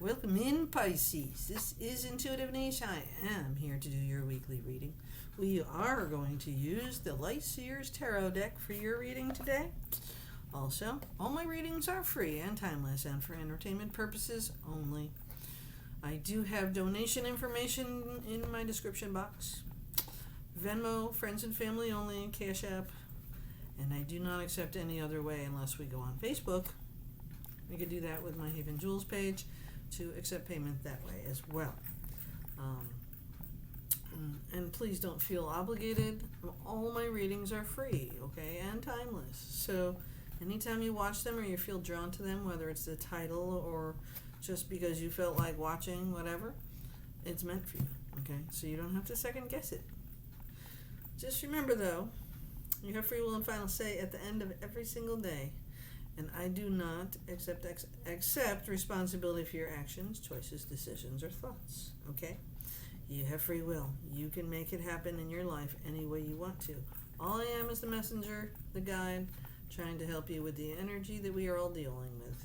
Welcome in, Pisces. This is Intuitive Niche. I am here to do your weekly reading. We are going to use the Light Seers Tarot deck for your reading today. Also, all my readings are free and timeless and for entertainment purposes only. I do have donation information in my description box. Venmo, friends and family only, cashapp, and I do not accept any other way unless we go on Facebook. We could do that with my Haven Jewels page to accept payment that way as well. And please don't feel obligated. All my readings are free, okay, and timeless. So anytime you watch them or you feel drawn to them, whether it's the title or just because you felt like watching, whatever, it's meant for you, okay? So you don't have to second guess it. Just remember, though, you have free will and final say at the end of every single day. And I do not accept responsibility for your actions, choices, decisions, or thoughts. Okay? You have free will. You can make it happen in your life any way you want to. All I am is the messenger, the guide, trying to help you with the energy that we are all dealing with.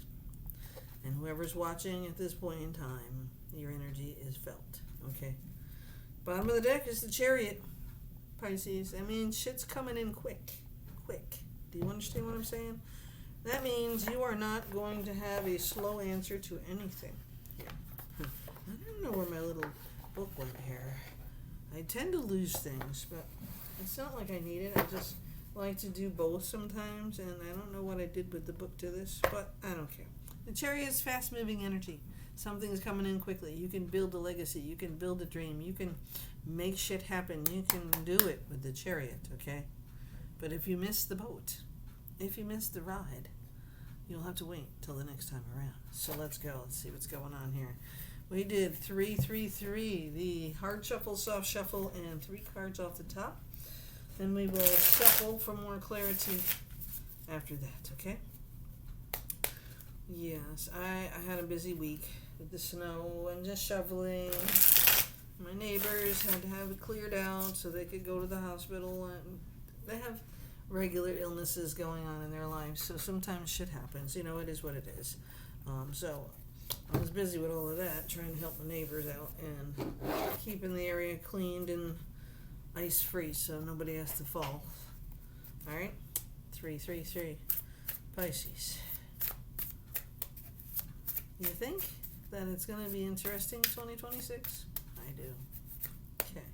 And whoever's watching at this point in time, your energy is felt. Okay? Bottom of the deck is the Chariot, Pisces. That means shit's coming in quick. Quick. Do you understand what I'm saying? That means you are not going to have a slow answer to anything here. I don't know where my little book went here. I tend to lose things, but it's not like I need it. I just like to do both sometimes, and I don't know what I did with the book to this, but I don't care. The Chariot is fast-moving energy. Something's coming in quickly. You can build a legacy. You can build a dream. You can make shit happen. You can do it with the Chariot, okay? But if you miss the boat, if you miss the ride, you'll have to wait till the next time around. So let's go. Let's see what's going on here. We did 333, the hard shuffle, soft shuffle, and 3 cards off the top. Then we will shuffle for more clarity after that, okay? Yes, I had a busy week with the snow and just shoveling. My neighbors had to have it cleared out so they could go to the hospital, and they have regular illnesses going on in their lives, so sometimes shit happens. You know, it is what it is. So I was busy with all of that, trying to help my neighbors out and keeping the area cleaned and ice free so nobody has to fall. All right, 333, Pisces. You think that it's going to be interesting 2026? I do. Okay.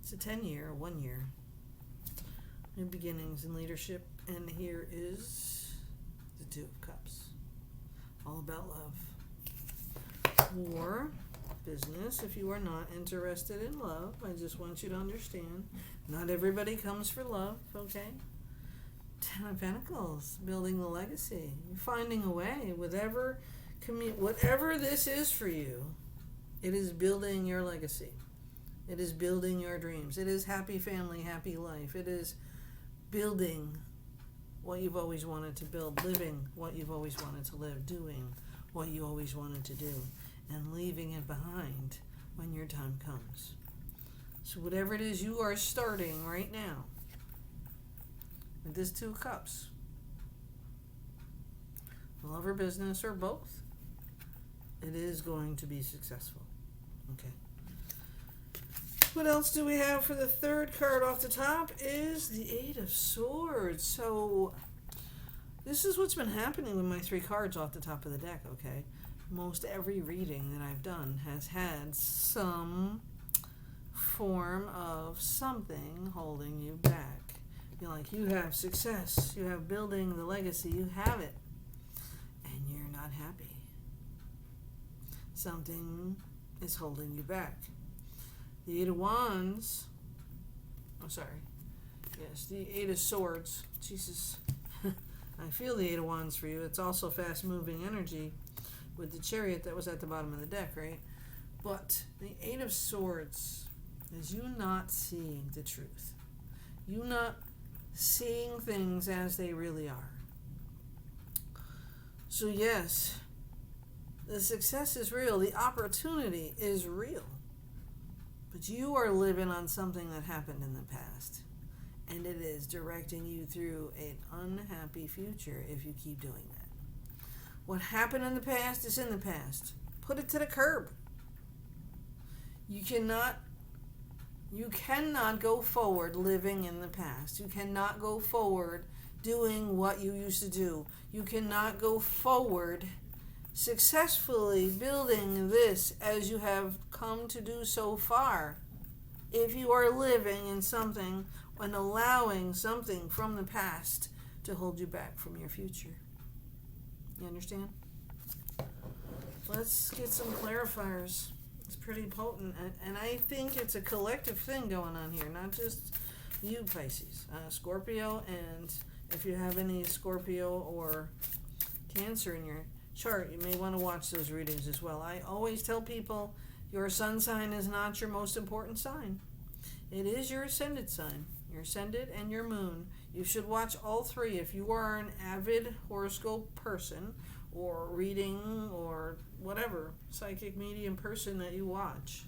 It's a 10-year, 1 year. New beginnings in leadership, and here is the 2 of Cups. All about love. Or business, if you are not interested in love, I just want you to understand, not everybody comes for love, okay? 10 of Pentacles, building the legacy. You're finding a way, whatever this is for you, it is building your legacy. It is building your dreams. It is happy family, happy life. It is building what you've always wanted to build, living what you've always wanted to live, doing what you always wanted to do, and leaving it behind when your time comes. So whatever it is you are starting right now, with this 2 of Cups, love or business or both, it is going to be successful. Okay. What else do we have for the 3rd card off the top is the 8 of Swords. So this is what's been happening with my 3 cards off the top of the deck, okay? Most every reading that I've done has had some form of something holding you back. You're like, you have success, you have building the legacy, you have it, and you're not happy. Something is holding you back. The 8 of Wands, the 8 of Swords. Jesus, I feel the 8 of Wands for you. It's also fast-moving energy with the Chariot that was at the bottom of the deck, right? But the 8 of Swords is you not seeing the truth. You not seeing things as they really are. So yes, the success is real. The opportunity is real. But you are living on something that happened in the past. And it is directing you through an unhappy future if you keep doing that. What happened in the past is in the past. Put it to the curb. You cannot go forward living in the past. You cannot go forward doing what you used to do. You cannot go forward successfully building this as you have come to do so far if you are living in something and allowing something from the past to hold you back from your future. You understand? Let's get some clarifiers. It's pretty potent, and I think it's a collective thing going on here, not just you, Pisces. Scorpio, and if you have any Scorpio or Cancer in your chart, you may want to watch those readings as well. I always tell people your sun sign is not your most important sign. It is your ascendant sign, your ascendant and your moon. You should watch all three. If you are an avid horoscope person or reading or whatever psychic medium person that you watch,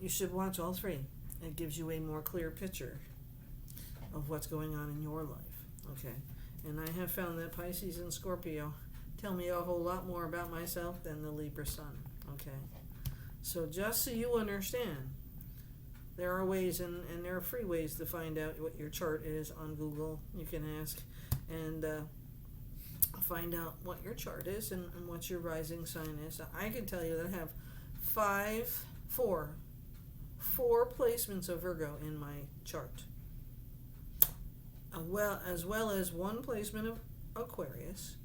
you should watch all three. It gives you a more clear picture of what's going on in your life. Okay, and I have found that Pisces and Scorpio tell me a whole lot more about myself than the Libra sun. Okay, so just so you understand, there are ways, and there are free ways to find out what your chart is on Google. You can ask and find out what your chart is and what your rising sign is. I can tell you that I have four placements of Virgo in my chart, as well as one placement of Aquarius,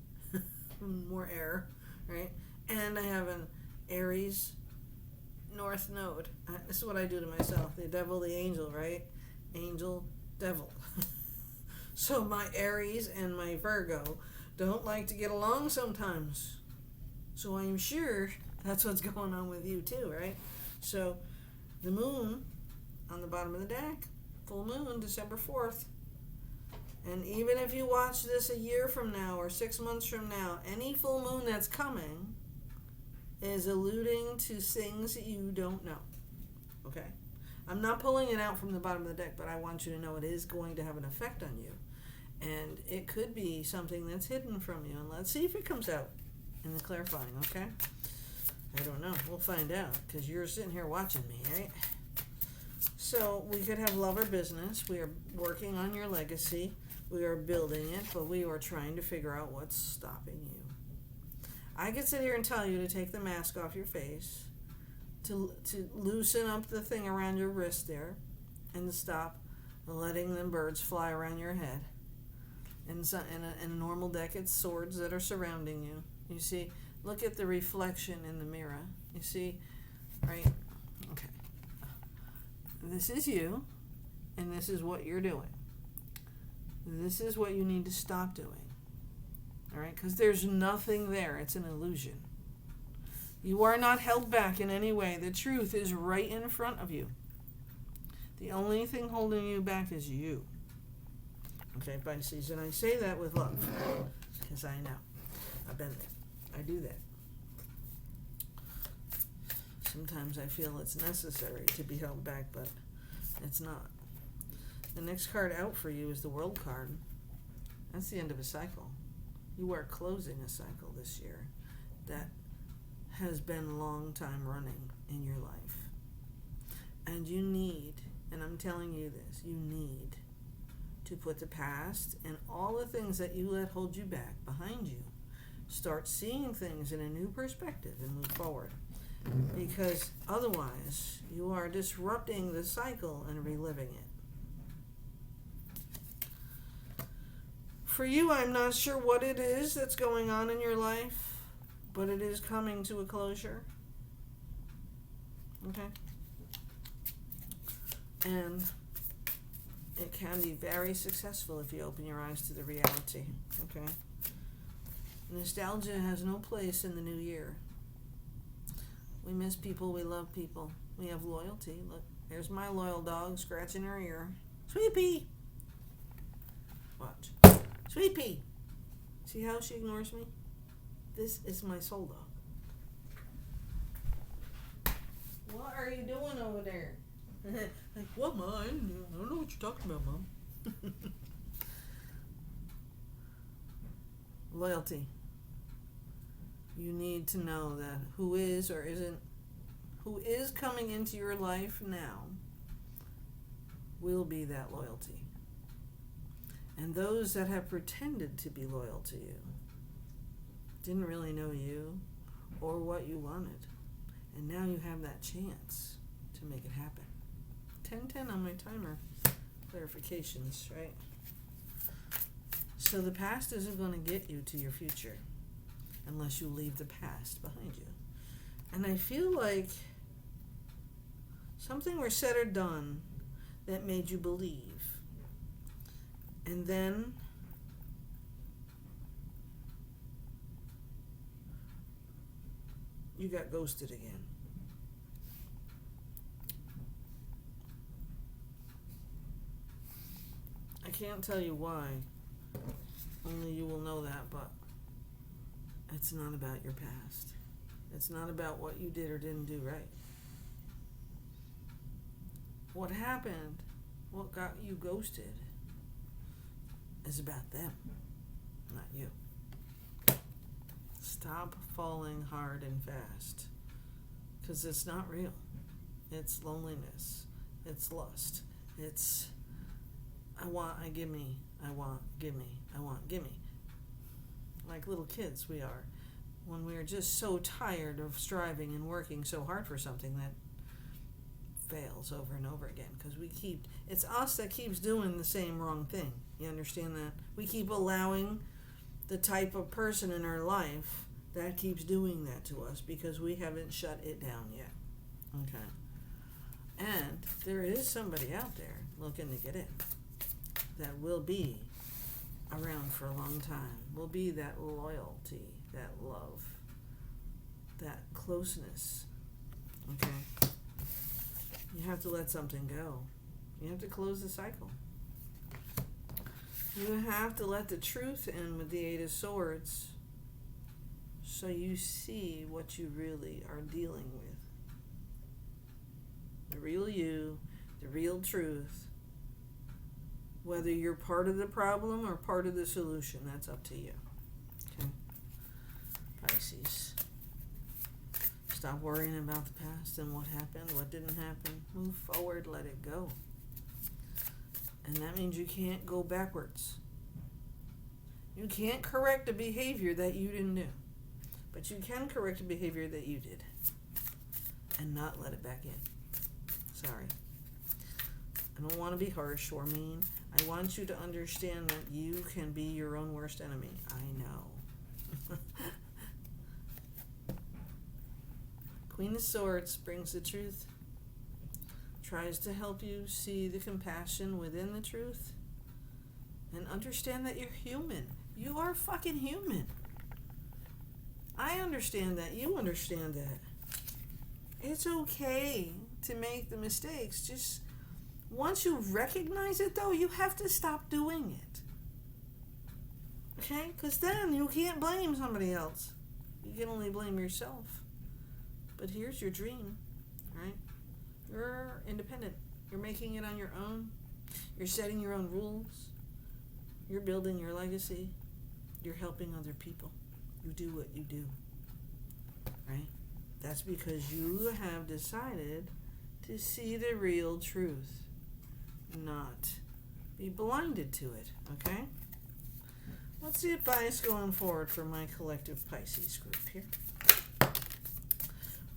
more air, right? And I have an Aries North Node. This is what I do to myself. The devil, the angel, right? Angel, devil. So my Aries and my Virgo don't like to get along sometimes. So I'm sure that's what's going on with you too, right? So the moon on the bottom of the deck, full moon, December 4th. And even if you watch this a year from now or 6 months from now, any full moon that's coming is alluding to things that you don't know. Okay? I'm not pulling it out from the bottom of the deck, but I want you to know it is going to have an effect on you. And it could be something that's hidden from you. And let's see if it comes out in the clarifying, okay? I don't know. We'll find out because you're sitting here watching me, right? So we could have love or business. We are working on your legacy. We are building it, but we are trying to figure out what's stopping you. I could sit here and tell you to take the mask off your face, to loosen up the thing around your wrist there, and to stop letting them birds fly around your head. And so, in a normal deck, it's swords that are surrounding you. You see, look at the reflection in the mirror. You see, right? Okay. This is you, and this is what you're doing. This is what you need to stop doing. All right? Because there's nothing there. It's an illusion. You are not held back in any way. The truth is right in front of you. The only thing holding you back is you. Okay, Pisces, and I say that with love, because I know. I've been there. I do that. Sometimes I feel it's necessary to be held back, but it's not. The next card out for you is the World card. That's the end of a cycle. You are closing a cycle this year that has been a long time running in your life. And you need, and I'm telling you this, you need to put the past and all the things that you let hold you back behind you. Start seeing things in a new perspective and move forward. Because otherwise, you are disrupting the cycle and reliving it. For you, I'm not sure what it is that's going on in your life, but it is coming to a closure. Okay? And it can be very successful if you open your eyes to the reality. Okay? Nostalgia has no place in the new year. We miss people, we love people. We have loyalty. Look, there's my loyal dog scratching her ear. Sweet Pea! Watch. Sweet Pea! See how she ignores me? This is my soul dog. What are you doing over there? Like, what, Mom? I don't know what you're talking about, Mom. Loyalty. You need to know that who is coming into your life now will be that loyalty. And those that have pretended to be loyal to you didn't really know you or what you wanted. And now you have that chance to make it happen. 10:10 on my timer. Clarifications, right? So the past isn't going to get you to your future unless you leave the past behind you. And I feel like something was said or done that made you believe. And then you got ghosted again. I can't tell you why. Only you will know that, but it's not about your past. It's not about what you did or didn't do right. What happened, what got you ghosted, is about them, not you. Stop falling hard and fast, because it's not real. It's loneliness. It's lust. It's I want, I give me, I want, give me, I want, give me. Like little kids we are, when we are just so tired of striving and working so hard for something that fails over and over again, because it's us that keeps doing the same wrong thing. You understand that? We keep allowing the type of person in our life that keeps doing that to us because we haven't shut it down yet. Okay. And there is somebody out there looking to get in that will be around for a long time, will be that loyalty, that love, that closeness. Okay? You have to let something go. You have to close the cycle. You have to let the truth in with the Eight of Swords so you see what you really are dealing with. The real you, the real truth. Whether you're part of the problem or part of the solution, that's up to you. Okay? Pisces. Stop worrying about the past and what happened, what didn't happen. Move forward, let it go. And that means you can't go backwards. You can't correct a behavior that you didn't do. But you can correct a behavior that you did. And not let it back in. Sorry. I don't want to be harsh or mean. I want you to understand that you can be your own worst enemy. I know. Queen of Swords brings the truth. Tries to help you see the compassion within the truth. And understand that you're human. You are fucking human. I understand that. You understand that. It's okay to make the mistakes. Just once you recognize it, though, you have to stop doing it. Okay? Because then you can't blame somebody else. You can only blame yourself. But here's your dream, right? You're independent. You're making it on your own. You're setting your own rules. You're building your legacy. You're helping other people. You do what you do, right? That's because you have decided to see the real truth, not be blinded to it, okay? What's the advice going forward for my collective Pisces group here?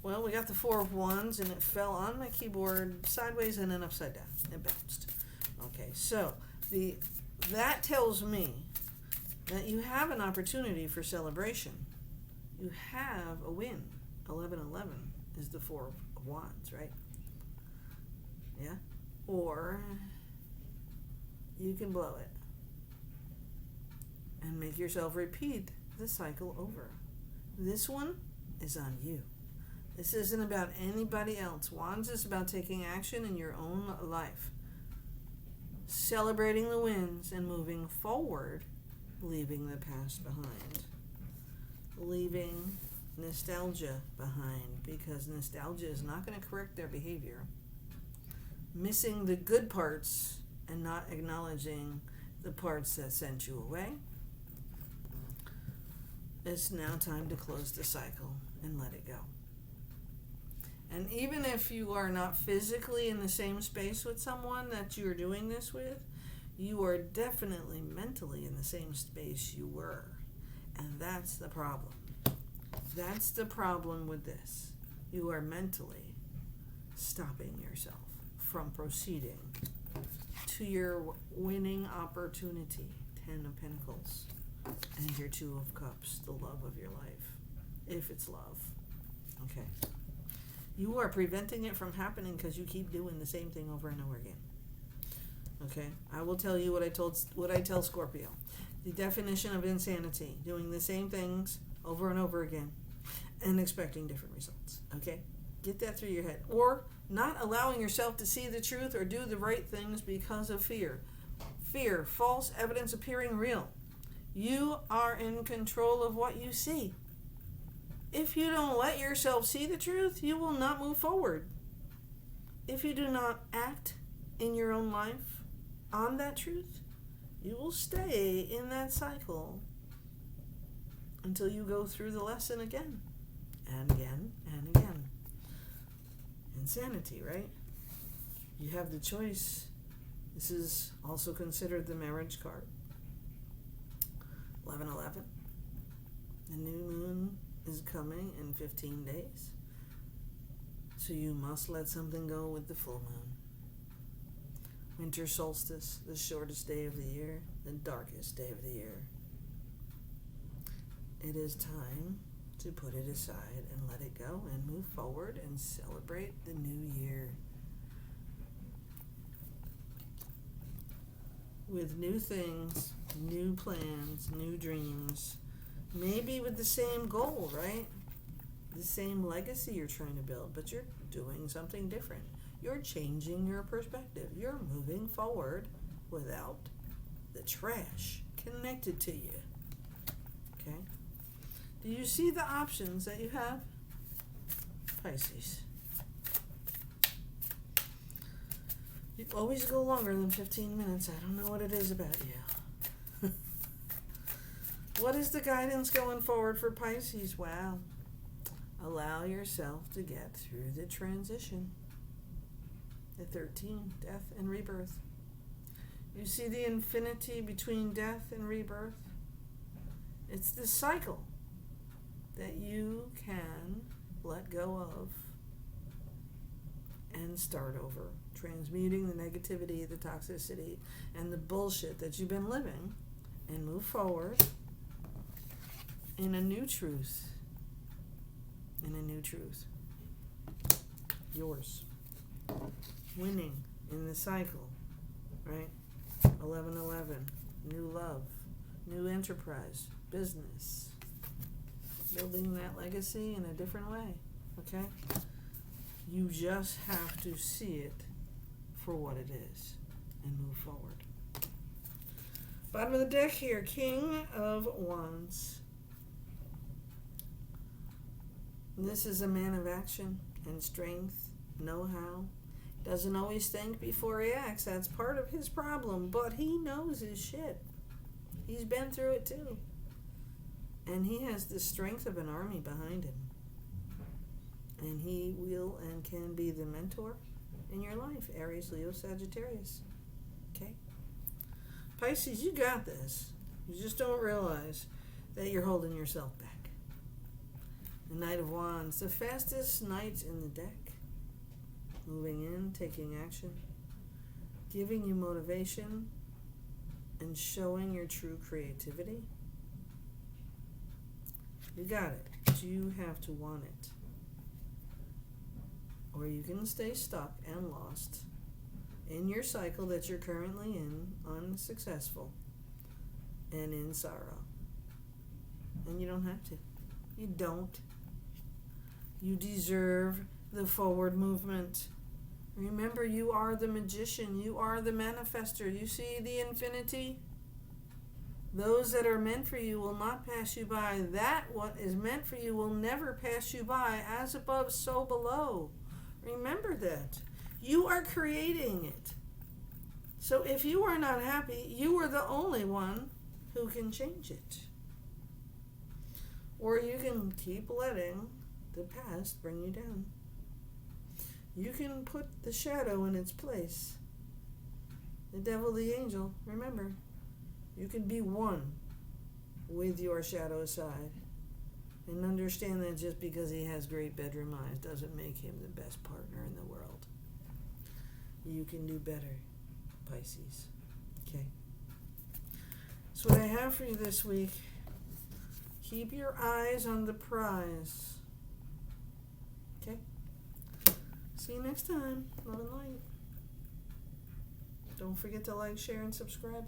Well, we got the Four of Wands, and it fell on my keyboard sideways and then upside down. It bounced. Okay, so that tells me that you have an opportunity for celebration. You have a win. 11-11 is the Four of Wands, right? Yeah? Or you can blow it and make yourself repeat the cycle over. This one is on you. This isn't about anybody else. Wands is about taking action in your own life. Celebrating the wins and moving forward, leaving the past behind. Leaving nostalgia behind, because nostalgia is not going to correct their behavior. Missing the good parts and not acknowledging the parts that sent you away. It's now time to close the cycle and let it go. And even if you are not physically in the same space with someone that you're doing this with, you are definitely mentally in the same space you were. And that's the problem. That's the problem with this. You are mentally stopping yourself from proceeding to your winning opportunity. 10 of Pentacles and your 2 of Cups, the love of your life, if it's love. Okay. You are preventing it from happening because you keep doing the same thing over and over again. Okay, I will tell you what I tell Scorpio. The definition of insanity: doing the same things over and over again and expecting different results. Okay, get that through your head. Or not allowing yourself to see the truth or do the right things because of fear. Fear, false evidence appearing real. You are in control of what you see. If you don't let yourself see the truth, you will not move forward. If you do not act in your own life on that truth, you will stay in that cycle until you go through the lesson again and again and again. Insanity, right? You have the choice. This is also considered the marriage card. 11/11. The new moon is coming in 15 days. So you must let something go with the full moon. Winter solstice, the shortest day of the year, the darkest day of the year. It is time to put it aside and let it go and move forward and celebrate the new year with new things, new plans, new dreams. Maybe with the same goal, right? The same legacy you're trying to build, but you're doing something different. You're changing your perspective. You're moving forward without the trash connected to you. Okay? Do you see the options that you have? Pisces. You always go longer than 15 minutes. I don't know what it is about you. What is the guidance going forward for Pisces? Wow. Allow yourself to get through the transition. The 13, death and rebirth. You see the infinity between death and rebirth? It's the cycle that you can let go of and start over. Transmuting the negativity, the toxicity, and the bullshit that you've been living, and move forward in a new truth. In a new truth. Yours. Winning in the cycle, right? 11/11. New love. New enterprise. Business. Building that legacy in a different way, okay? You just have to see it for what it is and move forward. Bottom of the deck here, King of Wands. This is a man of action and strength, know-how. Doesn't always think before he acts. That's part of his problem, but he knows his shit. He's been through it too. And he has the strength of an army behind him. And he will and can be the mentor in your life. Aries, Leo, Sagittarius. Okay? Pisces, you got this. You just don't realize that you're holding yourself back. The Knight of Wands, the fastest knight in the deck. Moving in, taking action, giving you motivation, and showing your true creativity. You got it, but you have to want it. Or you can stay stuck and lost in your cycle that you're currently in, unsuccessful, and in sorrow. And you don't have to. You don't. You deserve the forward movement. Remember, you are the magician. You are the manifester. You see the infinity? Those that are meant for you will not pass you by. That what is meant for you will never pass you by. As above, so below. Remember that. You are creating it. So if you are not happy, you are the only one who can change it. Or you can keep letting the past bring you down. You can put the shadow in its place. The devil, the angel, remember, you can be one with your shadow side. And understand that just because he has great bedroom eyes doesn't make him the best partner in the world. You can do better, Pisces. Okay. So what I have for you this week, keep your eyes on the prize. Okay? See you next time. Love and light. Don't forget to like, share, and subscribe.